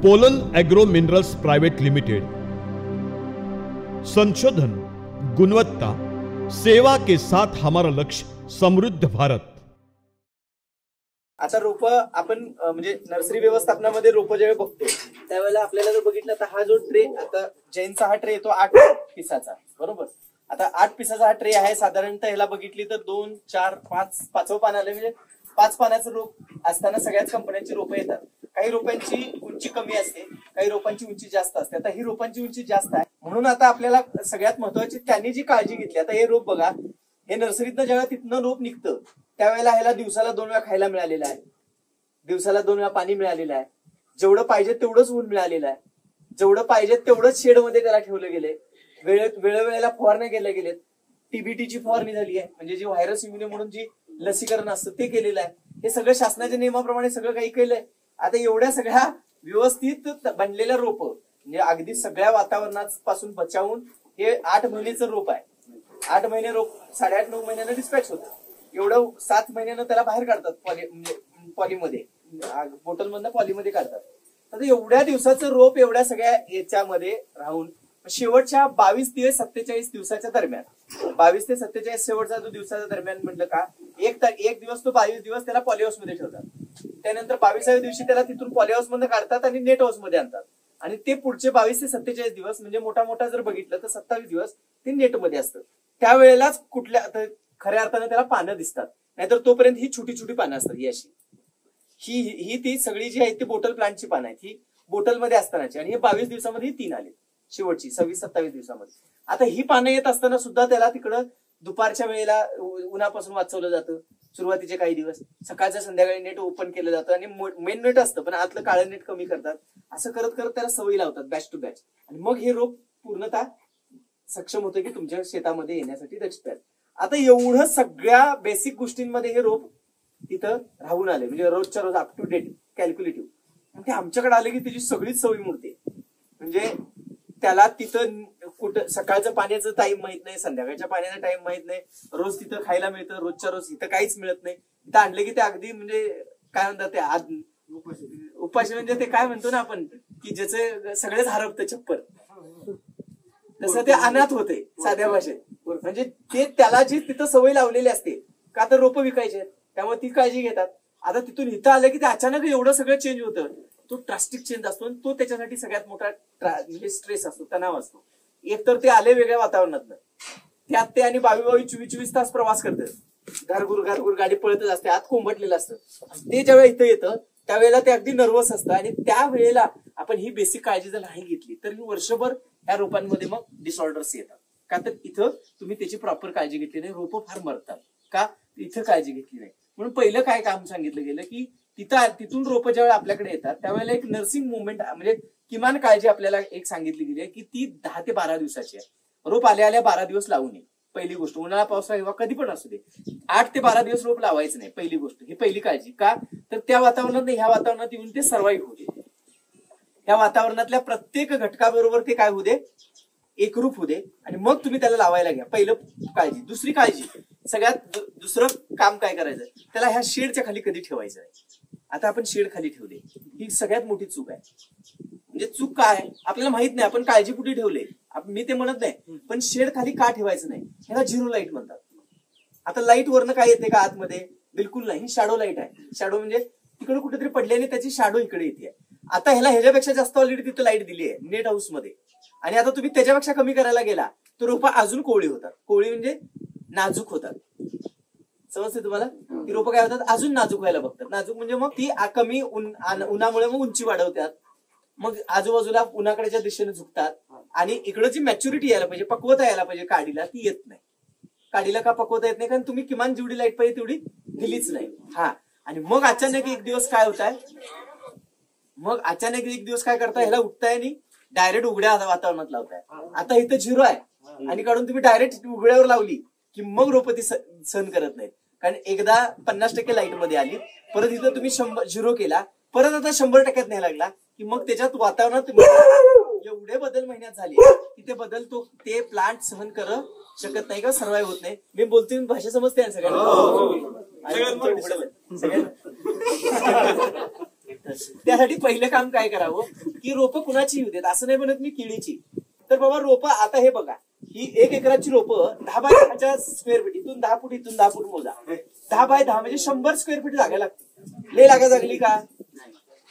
Pollen agro minerals private limited, संशोधन, गुणवत्ता, सेवा के साथ हमारा लक्ष्य समृद्ध भारत। आता रोप आपण म्हणजे नर्सरी व्यवस्थापनामध्ये रोप जेव्हा बघतो त्यावेळेला आपल्याला जर बघितलं तर हा जो ट्रे, आता जैनचा हा ट्रे येतो 8 पिसाचा, बरोबर। आता 8 पिसाचा हा ट्रे आहे, साधारणतः ह्याला बघितली तर 2, 4, 5 पाचवं पान आलं, म्हणजे 5 पानाचं रोप असताना सगळ्याच कंपन्यांची रोपं येतात। काही रोपांची उंची कमी असते, काही रोपांची उंची जास्त असते। आता ही रोपांची उंची जास्त आहे म्हणून आता आपल्याला सगळ्यात महत्वाची त्यांनी जी काळजी घेतली, आता हे रोप बघा, हे नर्सरीतनं जेव्हा तिथनं रोप निघतं त्यावेळेला ह्याला दिवसाला 2 वेळा खायला मिळालेलं आहे, दिवसाला 2 वेळा पाणी मिळालेलं आहे, जेवढं पाहिजे तेवढंच ऊन मिळालेलं आहे, जेवढं पाहिजे तेवढंच शेडमध्ये त्याला ठेवलं गेले, वेळोवेळेला फवारण्या केल्या गेलेत, टीबीटीची फवारणी झाली आहे, म्हणजे जी व्हायरस इम्युनी म्हणून जी लसीकरण असतं ते केलेलं आहे। हे सगळं शासनाच्या नियमाप्रमाणे सगळं काही केलंय। आता एवढ्या सगळ्या व्यवस्थित बनलेल्या रोप, म्हणजे अगदी सगळ्या वातावरणापासून बचावून हे 8 महिन्याचं रोप आहे। 8 महिने रोप 8.5-9 महिन्यानं डिस्पॅच होतं, एवढं 7 महिन्यानं त्याला बाहेर काढतात म्हणजे पॉलीमध्ये, बॉटलमधनं पॉलीमध्ये काढतात। तर एवढ्या दिवसाचं रोप एवढ्या सगळ्या याच्यामध्ये राहून शेवटच्या 22 ते 47 दिवसाच्या दरम्यान, 22 ते 47 शेवटचा जो दिवसाच्या दरम्यान म्हटलं का, एक दिवस तो 22 दिवस त्याला पॉलीहाऊस मध्ये ठेवतात, त्यानंतर 22व्या दिवशी त्याला तिथून पॉलीहाऊस मध्ये काढतात आणि नेट हाऊस मध्ये आणतात, आणि ते पुढचे 22 ते 47 दिवस म्हणजे मोठा जर बघितलं तर 27 दिवस ते नेटमध्ये असतं। त्यावेळेलाच कुठल्या खऱ्या अर्थानं त्याला पानं दिसतात, नाहीतर तोपर्यंत ही छोटी छोटी पानं असतात, ही अशी ही ती सगळी जी आहेत ती बोटल प्लांटची पानं आहेत, ही बोटलमध्ये असतानाची, आणि हे 22 दिवसामध्ये 3 आले, शेवटची 26-27 दिवसामध्ये। आता ही पानं येत असताना सुद्धा त्याला तिकडं दुपारच्या वेळेला उन्हापासून वाचवलं जातं, सुरुवातीचे काही दिवस सकाळच्या संध्याकाळी नेट ओपन केलं जातं, आणि मेन नेट असतं पण आतलं काळं नेट कमी करतात, असं करत करत त्याला सवयी लावतात बॅच टू बॅच, आणि मग हे रोप पूर्णतः सक्षम होतं की तुमच्या शेतामध्ये येण्यासाठी रचित आहे। आता एवढं सगळ्या बेसिक गोष्टींमध्ये हे रोप तिथं राहून आले, म्हणजे रोजच्या रोज अप टू डेट कॅल्क्युलेटिव्ह, ते आमच्याकडे आले की त्याची सगळीच सवय मोडते, म्हणजे त्याला तिथं कुठं सकाळचं पाण्याचं टाइम माहित नाही, संध्याकाळच्या पाण्याचा टाइम माहित नाही, रोज तिथं खायला मिळतं, रोजच्या रोज इथं काहीच मिळत नाही, इथं आणले की ते अगदी म्हणजे काय म्हणतात ते उपाशी, म्हणजे ते काय म्हणतो ना आपण की ज्याचे सगळेच हरपतं चप्पर, तसं ते अनाथ होते साध्या भाषेत, म्हणजे ते त्याला जी तिथं सवय लावलेली असते का तर रोपं विकायचे आहेत त्यामुळे ती काळजी घेतात। आता तिथून इथं आलं की ते अचानक एवढं सगळं चेंज होतं, तो ड्रास्टिक चेंज असतो, आणि तो त्याच्यासाठी सगळ्यात मोठा म्हणजे स्ट्रेस असतो, तणाव असतो। एक तर ते आले वेगळ्या वातावरणातनं, त्यात ते आणि 22-24 तास प्रवास करतात, घारघूर गाडी पळतच असते, आत कोंबटलेलं असतं, ते ज्यावेळेला इथं येतं त्यावेळेला ते अगदी नर्वस असतं, आणि त्यावेळेला आपण ही बेसिक काळजी जर नाही घेतली तर वर्षभर या रोपांमध्ये मग डिसऑर्डर्स येतात, का तर इथं तुम्ही त्याची प्रॉपर काळजी घेतली नाही, रोपं फार मरतात, का इथं काळजी घेतली नाही। म्हणून पहिलं काय काम सांगितलं गेलं की तिथून रोपं ज्यावेळेला आपल्याकडे येतात त्यावेळेला एक नर्सिंग मुवमेंट, म्हणजे किमान काळजी आपल्याला एक सांगितली गेली आहे की ती 10 ते 12 दिवसाची आहे। रोप आल्या 12 दिवस लावू नये, पहिली गोष्ट। उन्हाळा पावसाळा किंवा कधी पण असू दे 8 ते 12 दिवस रोप लावायचं नाही, पहिली गोष्ट, ही पहिली काळजी। का तर त्या वातावरणात ह्या वातावरणात येऊन ते सर्वाईव्ह होते, ह्या वातावरणातल्या प्रत्येक घटकाबरोबर ते काय होऊ दे, एकरूप होऊ दे, आणि मग तुम्ही त्याला लावायला घ्या, पहिलं काळजी। दुसरी काळजी, सगळ्यात दुसरं काम काय करायचं, त्याला ह्या शेडच्या खाली कधी ठेवायचं आहे। आता आपण शेड खाली ठेवले, ही सगळ्यात मोठी चूक आहे, म्हणजे चूक काय आपल्याला माहित नाही, आपण काळजी कुठे ठेवले मी ते म्हणत नाही, पण शेड खाली का ठेवायचं नाही, ह्याला झिरो लाईट म्हणतात। आता लाईट वरनं काय येते का आतमध्ये, बिलकुल नाही, ही शॅडो लाईट आहे। शॅडो म्हणजे तिकडे कुठेतरी पडल्याने त्याची शॅडो इकडे येते। आता ह्याच्यापेक्षा जास्त ऑलरेडी तिथं लाईट दिली आहे नेट हाऊस मध्ये, आणि आता तुम्ही त्याच्यापेक्षा कमी करायला गेला तर रोपं अजून कोवळी होतात, कोवळी म्हणजे नाजूक होतात, समजते तुम्हाला, ती रोपं काय होतात अजून नाजूक व्हायला बघतात, नाजूक म्हणजे मग ती कमी उन्हामुळे मग उंची वाढवतात, मग आजूबाजूला उन्हाकडेच्या दिशेने झुकतात, आणि इकडं जी मॅच्युरिटी यायला पाहिजे, पक्वता यायला पाहिजे काडीला, ती येत नाही। काडीला का पक्वता येत नाही, कारण तुम्ही किमान जेवढी लाईट पाहिजे तेवढी दिलीच नाही। आणि मग अचानक एक दिवस काय होत आहे, मग अचानक एक दिवस काय करताय, ह्याला उठताय आणि डायरेक्ट उघड्या वातावरणात लावताय। आता इथं झिरो आहे आणि काढून तुम्ही डायरेक्ट उघड्यावर लावली की मग रोपं ती सहन करत नाहीत, कारण एकदा 50% लाईट मध्ये आली, परत इथं तुम्ही 0 केला, परत आता 100% न्यायला लागला की मग त्याच्यात वातावरणात एवढे बदल महिन्यात झाले की ते बदल ते प्लांट सहन करू शकत नाही, का सर्वाईव्ह होत नाही। मी बोलते भाषा समजते सगळ्यांना, त्यासाठी पहिलं काम काय करावं की रोपं कुणाची येऊ देत, असं नाही म्हणत मी केळीची. तर बाबा रोपं आता हे बघा, ही 1 एकराची रोपं 10 बाय 10 स्क्वेअर फीट, इथून 10 फूट इथून 10 फूट मोजा, 10 बाय 10 म्हणजे 100 स्क्वेअर फीट जागा लागते. लय जागा लागली का?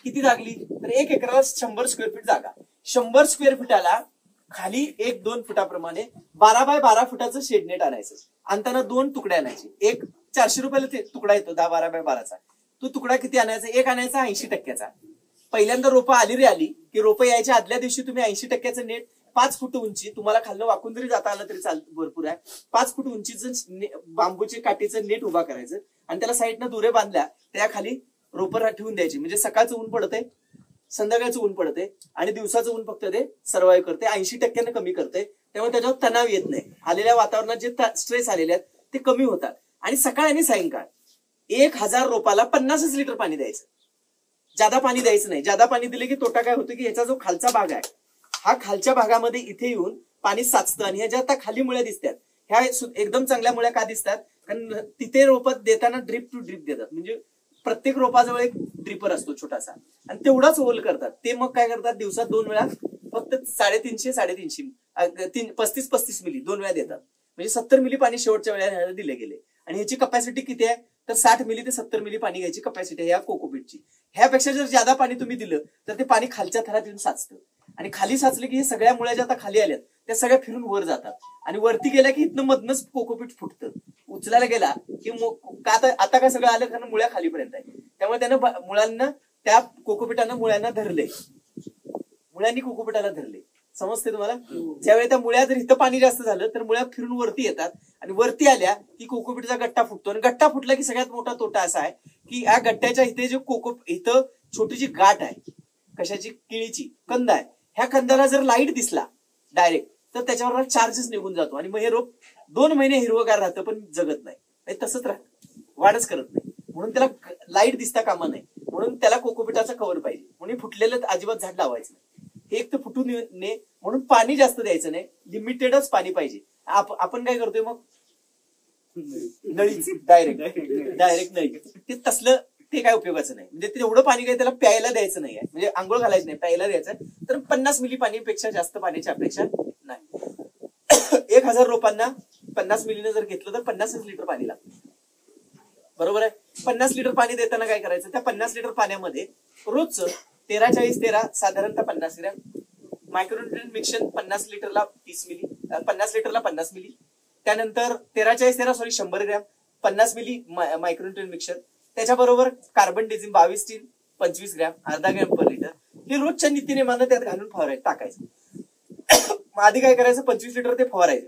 किती लागली तर 1 एकराला 100 स्क्वेअर फीट जागा. 100 स्क्वेअर फीटाला खाली 1-2 फुटाप्रमाणे 12 बाय 12 फुटाचं शेडनेट आणायचं. आणताना 2 तुकडे आणायचे. एक 400 रुपयाला ते तुकडा येतो 10-12 बाय 12चा. तो तुकडा किती आणायचा? एक आणायचा 80%चा. पहिल्यांदा रोपं आली रे आली की रोपं यायच्या आदल्या दिवशी तुम्ही 80%चं नेट 5 फूट उंची, तुम्हाला खाल्लं वाकून जरी जाता आलं तरी चालतं, भरपूर आहे. 5 फूट उंचीचं बांबूचे काठीचं नेट उभा करायचं आणि त्याला साईडनं दोरे बांधल्या, त्या खाली रोपं ठेवून द्यायची. म्हणजे सकाळचं ऊन पडतंय, संध्याकाळचं ऊन पडते आणि दिवसाचं ऊन फक्त ते सर्वाईव्ह करते, 80% कमी करते. त्यामुळे त्याच्यावर तणाव येत नाही. आलेल्या वातावरणात जे स्ट्रेस आलेले आहेत ते कमी होतात. आणि सकाळ आणि सायंकाळ 1000 रोपाला 50 लिटर पाणी द्यायचं. जादा पाणी द्यायचं नाही. जादा पाणी दिले की तोटा काय होतो की याचा जो खालचा भाग आहे, हा खालच्या भागामध्ये इथे येऊन पाणी साचतं आणि ह्याच्या आता खाली मुळ्या दिसतात. ह्या एकदम चांगल्या मुळ्या का दिसतात? कारण तिथे रोपं देताना ड्रिप टू ड्रिप देतात. म्हणजे प्रत्येक रोपाजवळ एक ड्रिपर असतो छोटासा आणि तेवढाच होल करतात. ते मग काय करतात, दिवसात 2 वेळा फक्त 350 35 मिली 2 वेळा देतात. म्हणजे 70 मिली पाणी शेवटच्या वेळेला दिले गेले. आणि ह्याची कपॅसिटी किती आहे तर 60 मिली ते 70 मिली पाणी घ्यायची कपॅसिटी आहे या कोकोपीटची. ह्यापेक्षा जर ज्यादा पाणी तुम्ही दिलं तर ते पाणी खालच्या थरात येऊन साचतं आणि खाली साचलं की हे सगळ्या मुळ्या ज्या आता खाली आल्यात त्या सगळ्या फिरून वर जातात आणि वरती गेल्या की इथनं मधनच कोकोपीट फुटतं. उचलायला गेला की आता काय सगळं आलं कारण मुळ्या खालीपर्यंत आहे. त्यामुळे त्यानं मुळांना त्या कोकोपीटानं मुळ्यांना धरले, मुळ्यांनी कोकोपीटाला धरले. समजते तुम्हाला? ज्यावेळी त्या मुळ्या जर इथं पाणी जास्त झालं तर मुळ्या फिरून वरती येतात आणि वरती आल्या की कोकोपीटचा गट्टा फुटतो. आणि गट्टा फुटला की सगळ्यात मोठा तोटा असा आहे की या गट्ट्याच्या इथे जे इथं छोटीशी गाठ आहे, कशाची? केळीची कंद आहे. ह्या कंदाला जर लाईट दिसला डायरेक्ट तर त्याच्यावर चार्जेस निघून जातो आणि मग हे रोप 2 महिने हिरवगार राहतं पण जगत नाही. तसंच राहतं, वाढच करत नाही. म्हणून त्याला लाईट दिसता कामा नाही. म्हणून त्याला कोकोपीटाचा कव्हर पाहिजे. म्हणून फुटलेलं अजिबात झाड लावायचं नाही. हे एक तर फुटून नये म्हणून पाणी जास्त द्यायचं नाही, लिमिटेडच पाणी पाहिजे. आपण काय करतोय मग? नळी डायरेक्ट नळी. ते तसलं ते काय उपयोगाचं नाही. म्हणजे तेवढं पाणी काय त्याला प्यायला द्यायचं नाही, म्हणजे आंघोळ घालायचं नाही, प्यायला द्यायचं. तर 50 मिली पाणीपेक्षा जास्त पाण्याची अपेक्षा नाही. 1000 रोपांना 50 मिलीनं जर घेतलं तर 50 लिटर पाणी लागतं. बरोबर आहे? 50 लिटर पाणी देताना काय करायचं? त्या 50 लिटर पाण्यामध्ये रोजचं 13-40-13 साधारणतः 50 ग्रॅम मायक्रोन्यूट्रिएंट मिक्सचर 50 लिटरला 30 मिली, 50 लिटरला 50 मिली. त्यानंतर 13-40-13 100 ग्रॅम 50 मिली मायक्रोन्यूट्रिएंट मिक्सचर. त्याच्याबरोबर कार्बन डेझिम 22 टीन 25 ग्रॅम अर्धा ग्रॅम पर लिटर. हे रोजच्या नित्यनेमानं त्यात घालून टाकायचं. मग आधी काय करायचं? 25 लिटर ते फवारायचं.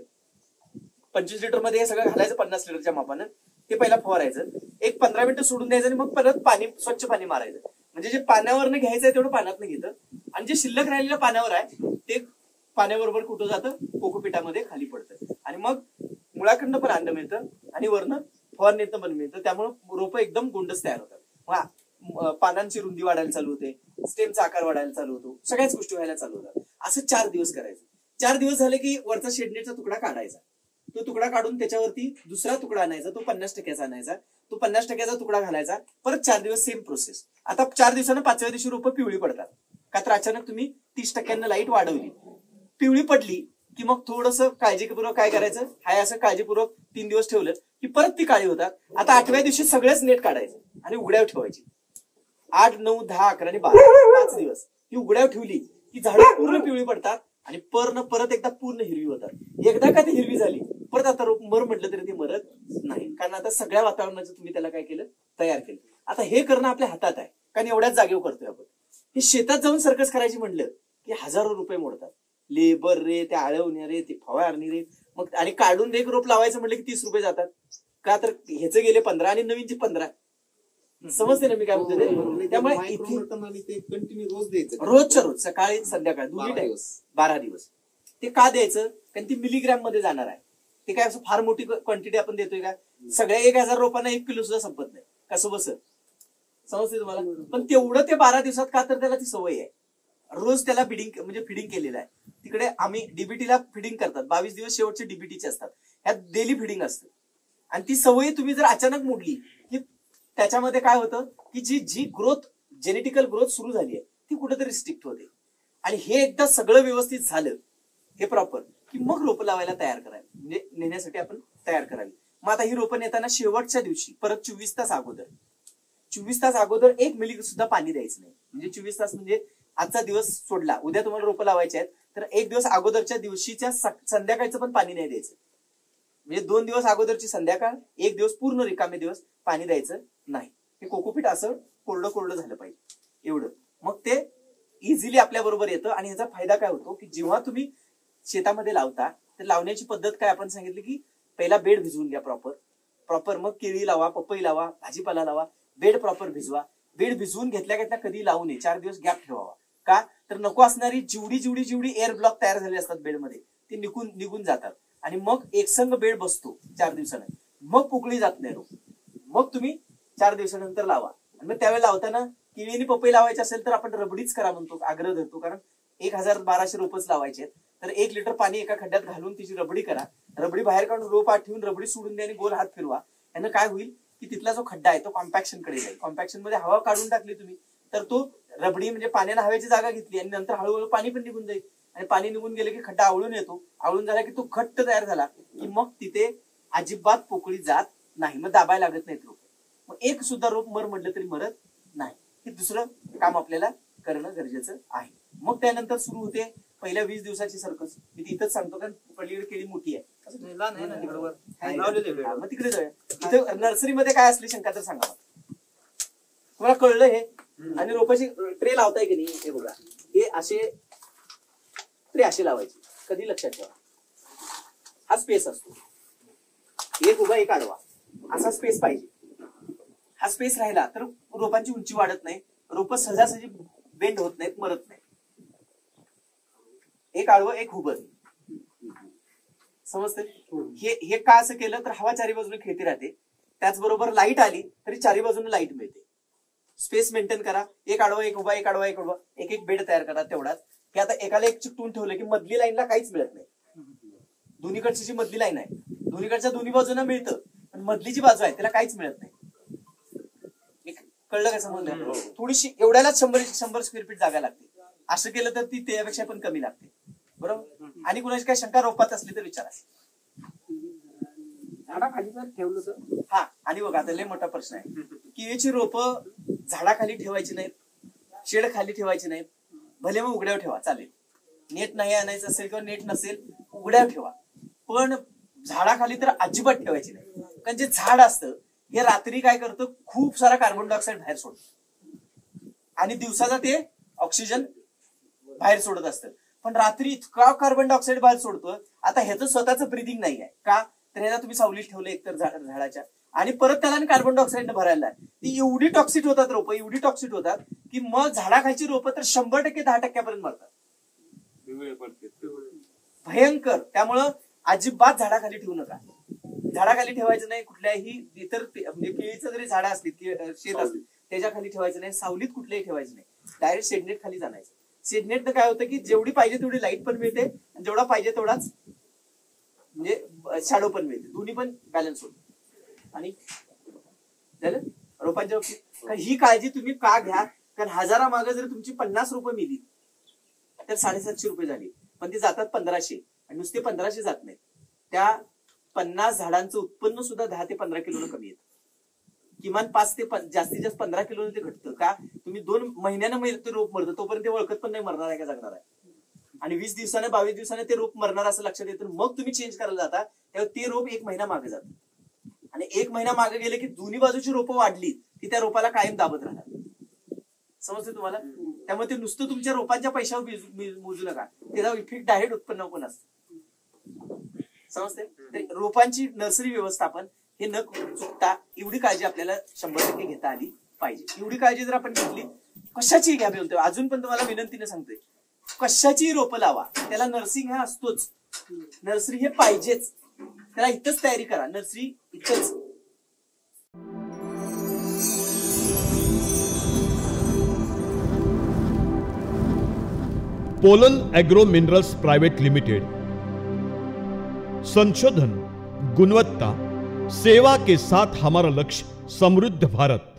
25 लिटर मध्ये हे सगळं घालायचं 50 लिटरच्या मापानं. ते पहिला फवारायचं, एक 15 मिनिटं सोडून द्यायचं आणि मग परत पाणी स्वच्छ पाणी मारायचं. म्हणजे जे पाण्यावरनं घ्यायचंय तेवढं पाण्यातनं घेतं आणि जे शिल्लक राहिलेलं पाण्यावर आहे ते पाण्याबरोबर कुठं जातं? कोकोपीटामध्ये खाली पडतं आणि मग मुळाकडनं पण अन्न मिळतं आणि वरनं फवारणीतनं पण मिळतं. त्यामुळे रोपं एकदम गोंडच तयार होतात. पानांची रुंदी वाढायला चालू होते, स्टेमचा आकार वाढायला चालू होतो, सगळ्याच गोष्टी व्हायला चालू होतात. असं 4 दिवस करायचं. 4 दिवस झाले की वरचा शेडनेटचा तुकडा काढायचा. तो तुकडा काढून त्याच्यावरती दुसरा तुकडा आणायचा, तो 50% आणायचा, तो 50% तुकडा घालायचा. परत 4 दिवस सेम प्रोसेस. आता 4 दिवसानं 5व्या दिवशी रोपं पिवळी पडतात का तर अचानक तुम्ही 30% लाईट वाढवली. पिवळी पडली की मग थोडंसं काळजीपूर्वक काय करायचं? हाय असं काळजीपूर्वक 3 दिवस ठेवलं की परत ती काळी होतात. आता 8व्या दिवशी सगळेच नेट काढायचं आणि उघड्यावर ठेवायची. 8, 9, 10, 11 आणि 12 5 दिवस ही उघड्यावर ठेवली की झाडं पूर्ण पिवळी पडतात आणि परत एकदा पूर्ण हिरवी होतात. एकदा का ती हिरवी झाली परत आता रोप मर म्हटलं तरी ते मरत नाही, कारण आता सगळ्या वातावरणाचं तुम्ही त्याला काय केलं? तयार केलं. आता हे करणं आपल्या हातात आहे, कारण एवढ्याच जागेवर करतोय आपण. हे शेतात जाऊन सर्कस करायची म्हटलं की हजारो रुपये मोडतात. लेबर रे, ते आळवणे रे, ते फवारणी रे, मग आणि काढून एक रोप लावायचं म्हटलं की 30 रुपये जातात. का तर ह्याचे गेले 15 आणि नवीनचे 15. समजते ना मी काय म्हणते ते? त्यामुळे कंटिन्यू रोज द्यायचं, रोजच्या रोज सकाळी संध्याकाळ 2 टाइम 12 दिवस. ते का द्यायचं? कारण ती मिलीग्रॅम मध्ये जाणार आहे. ते काय असं फार मोठी क्वांटिटी आपण देतोय का? सगळ्या 1000 रोपांना 1 किलो सुद्धा संपत नाही. कसं बस समजते तुम्हाला? पण तेवढं ते 12 दिवसात का तर त्याला ती सवय आहे. रोज त्याला फिडिंग केलेलं आहे. तिकडे आम्ही डीबीटीला फिडिंग करतात. 22 दिवस शेवटचे डीबीटीचे असतात. ह्यात डेली फिडिंग असतं आणि ती सवय तुम्ही जर अचानक मोडली की त्याच्यामध्ये काय होतं की जी ग्रोथ जेनेटिकल ग्रोथ सुरू झाली आहे ती कुठेतरी रिस्ट्रिक्ट होते. आणि हे एकदा सगळं व्यवस्थित झालं हे प्रॉपर की मग रोपं लावायला तयार करावी, म्हणजे नेण्यासाठी आपण तयार करावी. मग आता ही रोपं नेताना शेवटच्या दिवशी परत 24 तास अगोदर 1 मिली सुद्धा पाणी द्यायचं नाही. म्हणजे 24 तास म्हणजे आजचा दिवस सोडला, उद्या तुम्हाला रोपं लावायचे आहेत तर 1 दिवस अगोदरच्या दिवशीच्या संध्याकाळचं पण पाणी नाही द्यायचं. म्हणजे 2 दिवस अगोदरची संध्याकाळ, 1 दिवस पूर्ण रिकामे दिवस पाणी द्यायचं नाही. हे कोकोपीट असं कोरडं झालं पाहिजे एवढं. मग ते इझिली आपल्या बरोबर येतं. आणि ह्याचा फायदा काय होतो की जेव्हा तुम्ही शेतामध्ये लावता तर लावण्याची पद्धत काय आपण सांगितली की पहिला बेड भिजवून घ्या प्रॉपर, मग केळी लावा, पपई लावा, भाजीपाला लावा, बेड प्रॉपर भिजवा. बेड भिजवून घेतल्या कधी लावू नये, 4 दिवस गॅप ठेवावा. का तर नको असणारी जेवढी एअर ब्लॉक तयार झालेले असतात बेडमध्ये ते निघून जातात आणि मग एकसंग बेड बसतो 4 दिवसानं, मग पोकळी जात नाही रोप. मग तुम्ही 4 दिवसानंतर लावा. आणि मग त्यावेळेला लावताना केळी आणि पपई लावायची असेल तर आपण रबडीच करा म्हणतो, आग्रह धरतो. कारण 1000-1200 रोपच लावायचे आहेत तर 1 लिटर पाणी एका खड्ड्यात घालून तिची रबडी करा. रबडी बाहेर काढून रोप आत ठेवून रबडी सोडून द्या आणि गोल हात फिरवा. यानं काय होईल की तिथला जो खड्डा आहे तो कॉम्पॅक्शन कडे जाईल. कॉम्पॅक्शन मध्ये हवा काढून टाकली तुम्ही तर तो रबडी म्हणजे पाण्याने हवेची जागा घेतली आणि नंतर हळूहळू पाणी पण निघून जाईल. आणि पाणी निघून गेले की खड्डा आवळून येतो. आवळून झाला की तो घट्ट तयार झाला की मग तिथे अजिबात पोकळी जात नाही, मग दाबायला लागत नाहीत रोप. मग एक सुद्धा रोप म्हटलं तरी मरत नाही. हे दुसरं काम आपल्याला करणं गरजेचं आहे. मग त्यानंतर सुरू होते पहिल्या 20 दिवसाची सर्कस. मी इथंच सांगतो कारण पलीकडे केळी मोठी आहे. मग तिकडे जाऊया. इथं नर्सरीमध्ये काय असली शंका तर सांगा तुम्हाला कळलं हे. आणि रोपाची ट्रे लावताय की नाही हे बघा, हे असे ट्रे असे लावायचे. कधी लक्षात ठेवा हा स्पेस असतो, एक उभा एक आडवा असा स्पेस पाहिजे. हा स्पेस राहिला तर रोपांची उंची वाढत नाही, रोप सहजासहजी बेंड होत नाहीत, मरत नाही. एक आडवं एक उभं, समजते. हे का असं केलं तर हवा चारी बाजूने खेळती राहते, त्याचबरोबर लाईट आली तरी चारी बाजूने लाईट मिळते. स्पेस मेंटेन करा. एक आडवा एक उभा, एक आडवा एक उभा, एक बेड तयार करा तेवढाच. की आता एकाला एक चिकटून ठेवलं की मधली लाईनला काहीच मिळत नाही. दोन्हीकडची जी मधली लाईन आहे दोन्हीकडच्या दोन्ही बाजूंना मिळतं, पण मधली जी बाजू आहे त्याला काहीच मिळत नाही. कळलं का, समजलं. थोडीशी एवढ्यालाच 100 स्क्वेअर फीट जागा लागते. असं केलं तर ती त्यापेक्षा पण कमी लागते, बरोबर. आणि कुणाची काय शंका रोपात असली तर विचारा. झाडाखाली जर ठेवलं तर हा. आणि बघा आता लय मोठा प्रश्न आहे. केळीची रोपं झाडाखाली ठेवायची नाहीत, शेड खाली ठेवायची नाहीत. भले मग उघड्यावर ठेवा चालेल, नेट नाही आणायचं असेल किंवा नेट नसेल उघड्यावर ठेवा, पण झाडाखाली तर अजिबात ठेवायची नाही. कारण जे झाड असतं हे रात्री काय करतं, खूप सारा कार्बन डायऑक्साईड बाहेर सोडतं आणि दिवसाचा ते ऑक्सिजन बाहेर सोडत असतं. पण रात्री इतका कार्बन डायऑक्साईड बाहेर सोडतो. आता ह्याचं स्वतःचं ब्रिदिंग नाही आहे का, तर ह्याला तुम्ही सावलीत ठेवलं एकतर झाडाच्या आणि परत त्याला कार्बन डायऑक्साईड भरायला ती एवढी टॉक्सिक होतात रोपं, एवढी टॉक्सिक होतात की मग झाडाखालची रोपं तर 100% 10% मरतात. भयंकर. त्यामुळं अजिबात झाडाखाली ठेवू नका. झाडाखाली ठेवायचं नाही. कुठल्याही इतर म्हणजे केळीचं जरी झाडं असली शेत असली त्याच्या खाली ठेवायचं नाही. सावलीत कुठल्याही ठेवायचं नाही. डायरेक्ट शेडनेट खाली जाणायचं. शेडनेटनं काय होतं की जेवढी पाहिजे तेवढी लाईट पण मिळते आणि जेवढा पाहिजे तेवढाच म्हणजे शॅडो पण मिळते. दोन्ही पण बॅलन्स होते. आणि झालं रोपांच्या बाबतीत ही काळजी तुम्ही का घ्या, कारण हजारामागे जर तुमची 50 रुपये मिली तर 750 रुपये झाली, पण ते जातात 1500 आणि नुसते 1500 जात नाहीत. त्या 50 झाडांचं उत्पन्न सुद्धा 10 ते 15 किलो कमी येतं. किमान 5 ते जास्तीत जास्त 15 किलो ते घटतं. का तुम्ही 2 महिन्यानं ते रोप मरतं, तोपर्यंत ते ओळखत पण नाही मरणार आहे का जगणार आहे. आणि 20 दिवसाने 22 दिवसाने ते रोप मरणार असं लक्षात येतं. मग तुम्ही चेंज करायला जाता तेव्हा ते रोप 1 महिना मागे जातं आणि 1 महिना मागे गेले की दोन्ही बाजूची रोपं वाढली की त्या रोपाला कायम दाबत राहणार. समजते तुम्हाला. त्यामुळे ते नुसतं तुमच्या रोपांच्या पैशावर मोजू नका, त्याचा इफेक्ट डायरेक्ट उत्पन्न पण असतं. समजते. रोपांची नर्सरी व्यवस्थापन हे न चुकता एवढी काळजी आपल्याला 100% घेता आली पाहिजे. एवढी काळजी जर आपण घेतली, कशाची घ्यावी होते. अजून पण तुम्हाला विनंतीने सांगतोय, कशाची रोपं लावा, त्याला नर्सिंग हा असतोच. नर्सरी हे पाहिजेच, त्याला इथंच तयारी करा. नर्सरी इथंच. Pollen agro minerals private limited. संशोधन, गुणवत्ता, सेवा के साथ हमारा लक्ष्य समृद्ध भारत.